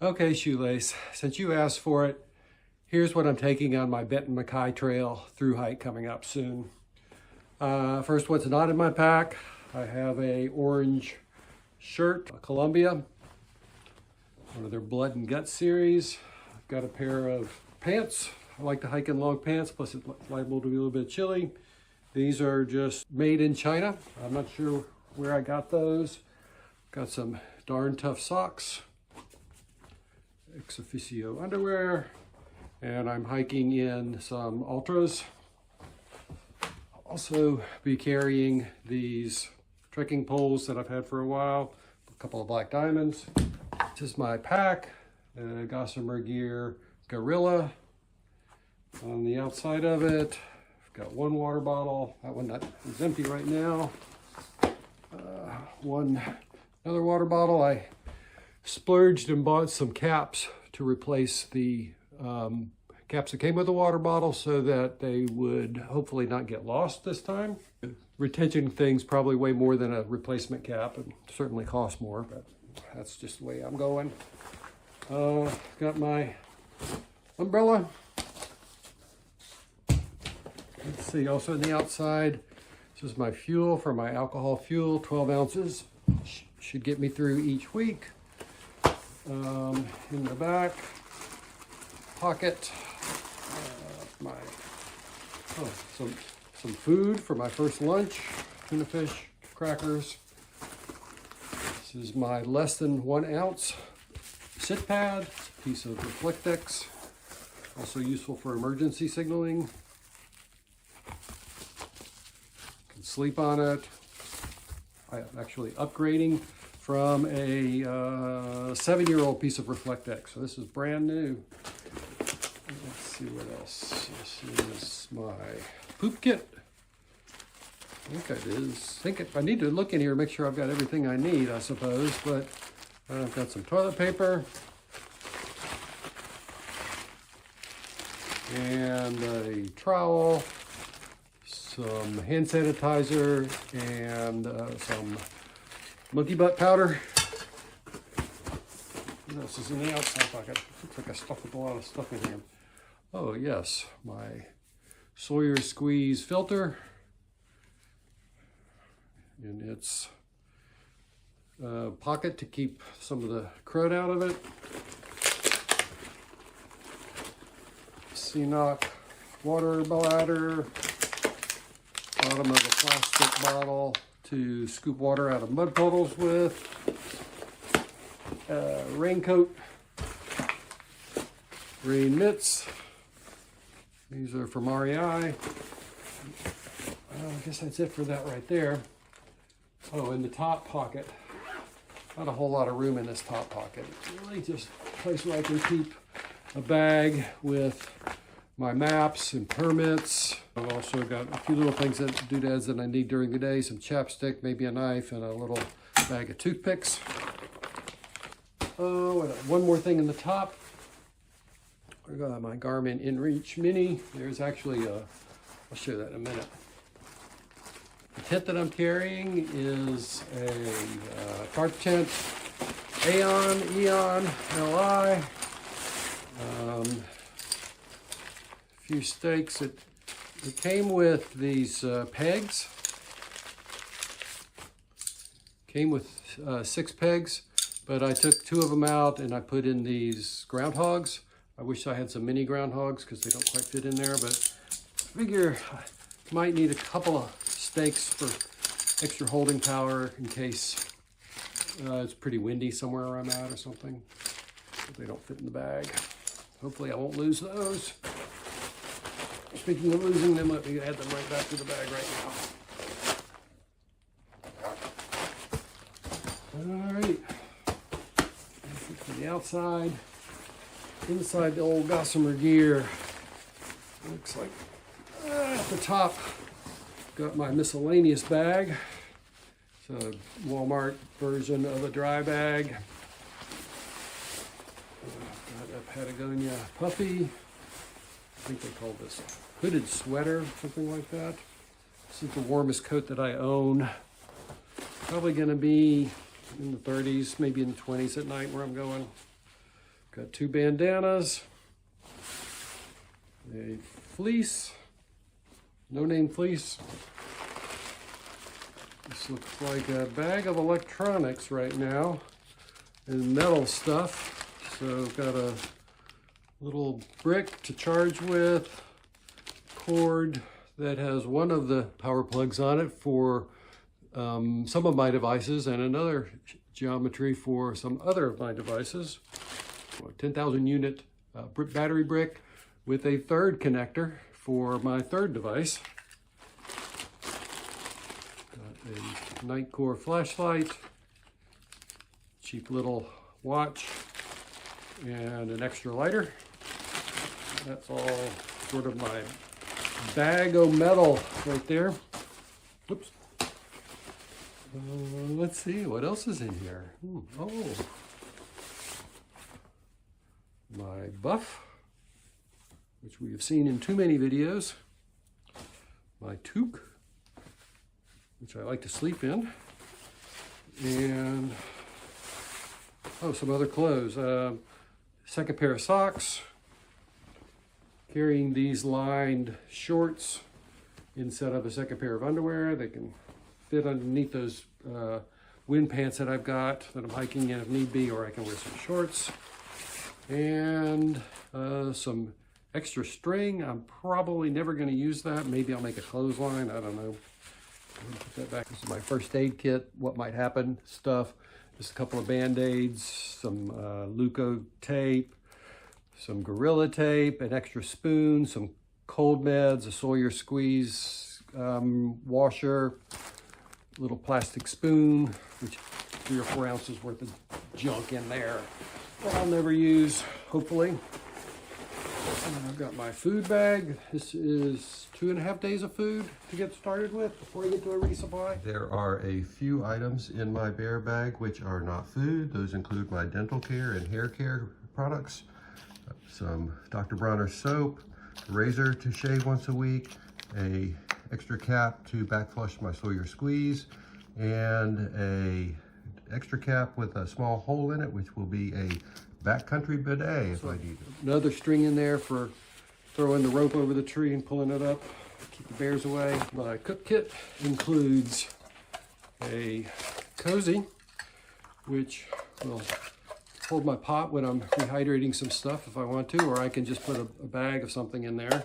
Okay, Shoelace, since you asked for it, here's what I'm taking on my Benton MacKaye Trail through hike coming up soon. First, what's not in my pack, I have a orange shirt, a Columbia, one of their Blood and Guts series. I've got a pair of pants. I like to hike in long pants, plus it's liable to be a little bit chilly. These are just made in China. I'm not sure where I got those. Got some darn tough socks, ex officio underwear, and I'm hiking in some Ultras. I'll also be carrying these trekking poles that I've had for a while, a couple of black diamonds. This is my pack, Gossamer Gear Gorilla. On the outside of it, I've got one water bottle. That one is empty right now. Another water bottle. I splurged and bought some caps to replace the caps that came with the water bottle so that they would hopefully not get lost this time. Retention things probably way more than a replacement cap and certainly cost more, but that's just the way I'm going. Got my umbrella. Let's see, also on the outside, this is my fuel for my alcohol fuel, 12 ounces. Should get me through each week. In the back pocket, some food for my first lunch, tuna fish, crackers. This is my less than 1 ounce sit pad, piece of Reflectex, also useful for emergency signaling. Can sleep on it. I'm actually upgrading from a 7-year-old piece of Reflectex, so this is brand new. Let's see what else. This is my poop kit. I think it is. I need to look in here and make sure I've got everything I need, I suppose, but I've got some toilet paper and a trowel, some hand sanitizer, and some monkey butt powder. What else is in the outside pocket? Looks like I stuffed with a lot of stuff in here. Oh yes, my Sawyer squeeze filter, and its pocket to keep some of the crud out of it. Knock water bladder, bottom of a plastic bottle to scoop water out of mud puddles with, raincoat, rain mitts. These are from REI. I guess that's it for that right there. Oh, in the top pocket, not a whole lot of room in this top pocket. It's really just a place where I can keep a bag with my maps and permits. I've also got a few little things, doodads that I need during the day, some chapstick, maybe a knife, and a little bag of toothpicks. Oh, and one more thing in the top. I got my Garmin InReach Mini. There's actually I'll show that in a minute. The tent that I'm carrying is a tarp tent, Eon Li. Few stakes. It came with these pegs. Came with 6 pegs, but I took 2 of them out and I put in these groundhogs. I wish I had some mini groundhogs because they don't quite fit in there, but I figure I might need a couple of stakes for extra holding power in case it's pretty windy somewhere where I'm at or something. But they don't fit in the bag. Hopefully I won't lose those. Speaking of losing them, let me add them right back to the bag right now. All right. For the outside, inside the old Gossamer Gear. Looks like at the top, got my miscellaneous bag. It's a Walmart version of a dry bag. Got a Patagonia puffy. I think they call this hooded sweater, something like that. This is the warmest coat that I own. Probably gonna be in the 30s, maybe in the 20s at night where I'm going. Got 2 bandanas, a fleece, no-name fleece. This looks like a bag of electronics right now and metal stuff. So got a little brick to charge with, cord that has one of the power plugs on it for some of my devices and another geometry for some other of my devices. 10,000 unit battery brick with a third connector for my third device. Got a Nightcore flashlight, cheap little watch, and an extra lighter. That's all sort of my bag of metal right there. Oops. Let's see, what else is in here? Oh, my buff, which we have seen in too many videos. My toque, which I like to sleep in. And, oh, some other clothes. Second pair of socks. Carrying these lined shorts instead of a second pair of underwear. They can fit underneath those wind pants that I've got that I'm hiking in if need be, or I can wear some shorts. And some extra string. I'm probably never going to use that. Maybe I'll make a clothesline. I don't know. Put that back. This is my first aid kit. What might happen stuff. Just a couple of Band-Aids, some Leuco tape, some Gorilla tape, an extra spoon, some cold meds, a Sawyer squeeze washer, little plastic spoon, which 3 or 4 ounces worth of junk in there that I'll never use, hopefully. And I've got my food bag. This is 2.5 days of food to get started with before I get to a resupply. There are a few items in my bear bag which are not food. Those include my dental care and hair care products, some Dr. Bronner soap, razor to shave once a week, a extra cap to back flush my Sawyer squeeze, and a extra cap with a small hole in it, which will be a backcountry bidet if I need it. Another string in there for throwing the rope over the tree and pulling it up, keep the bears away. My cook kit includes a cozy, which will hold my pot when I'm rehydrating some stuff if I want to, or I can just put a bag of something in there.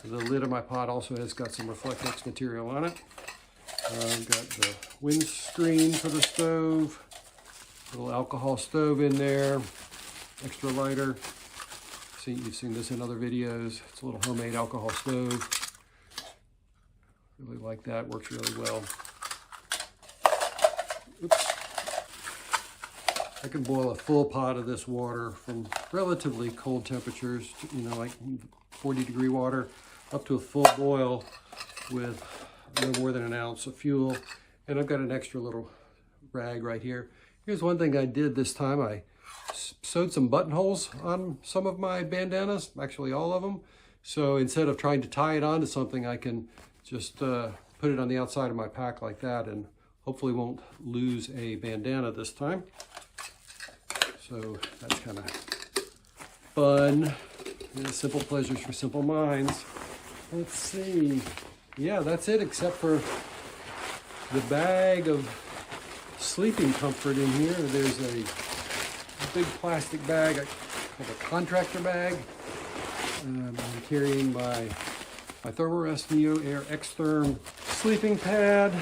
The lid of my pot also has got some Reflectex material on it. I've got the windscreen for the stove, little alcohol stove in there, extra lighter. You've seen this in other videos. It's a little homemade alcohol stove. Really like that, works really well. Oops. I can boil a full pot of this water from relatively cold temperatures, to, like 40-degree water, up to a full boil with no more than 1 ounce of fuel. And I've got an extra little rag right here. Here's one thing I did this time. I sewed some buttonholes on some of my bandanas, actually all of them. So instead of trying to tie it onto something, I can just put it on the outside of my pack like that, and hopefully won't lose a bandana this time. So that's kind of fun. Simple pleasures for simple minds. Let's see. Yeah, that's it, except for the bag of sleeping comfort in here. There's a big plastic bag, like a contractor bag. I'm carrying my Thermarest Neo Air X-Therm sleeping pad.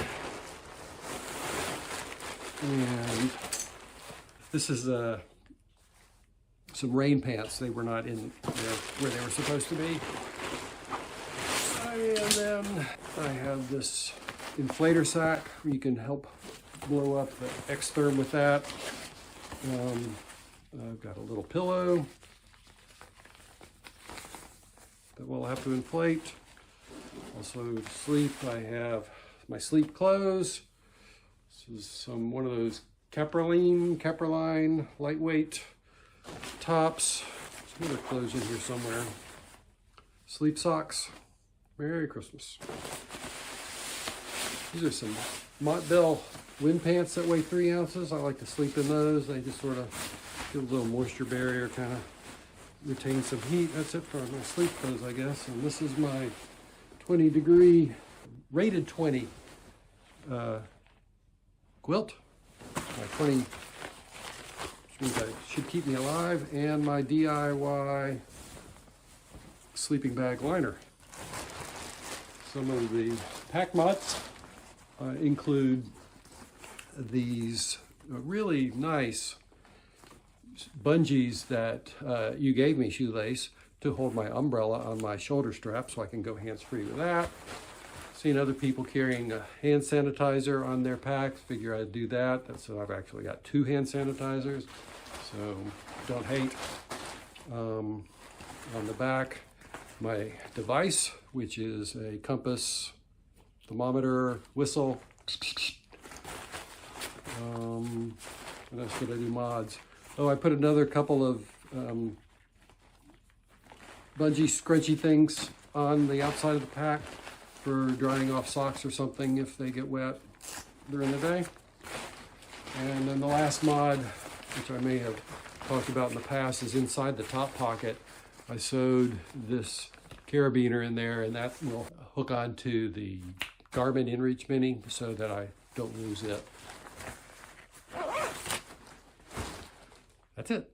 And this is some rain pants. They were not in there where they were supposed to be. And then I have this inflator sack where you can help blow up the X-Therm with that. I've got a little pillow that we'll have to inflate. Also to sleep, I have my sleep clothes. This is one of those Caproline lightweight tops. Some other clothes in here somewhere. Sleep socks. Merry Christmas. These are some Montbell wind pants that weigh 3 ounces. I like to sleep in those. They just sort of Give a little moisture barrier, kind of retain some heat. That's it for my sleep clothes, I guess. And this is my 20-degree, rated 20 quilt. My 20, which means that should keep me alive, and my DIY sleeping bag liner. Some of the pack mods include these really nice bungees that you gave me, Shoelace, to hold my umbrella on my shoulder strap so I can go hands-free with that. Seen other people carrying hand sanitizer on their packs. Figure I'd do that. So I've actually got 2 hand sanitizers, so don't hate. On the back, my device, which is a compass, thermometer, whistle. What else did I do mods? Oh, I put another couple of bungee scrunchy things on the outside of the pack for drying off socks or something if they get wet during the day. And then the last mod, which I may have talked about in the past, is inside the top pocket. I sewed this carabiner in there, and that will hook onto the Garmin InReach Mini so that I don't lose it. That's it.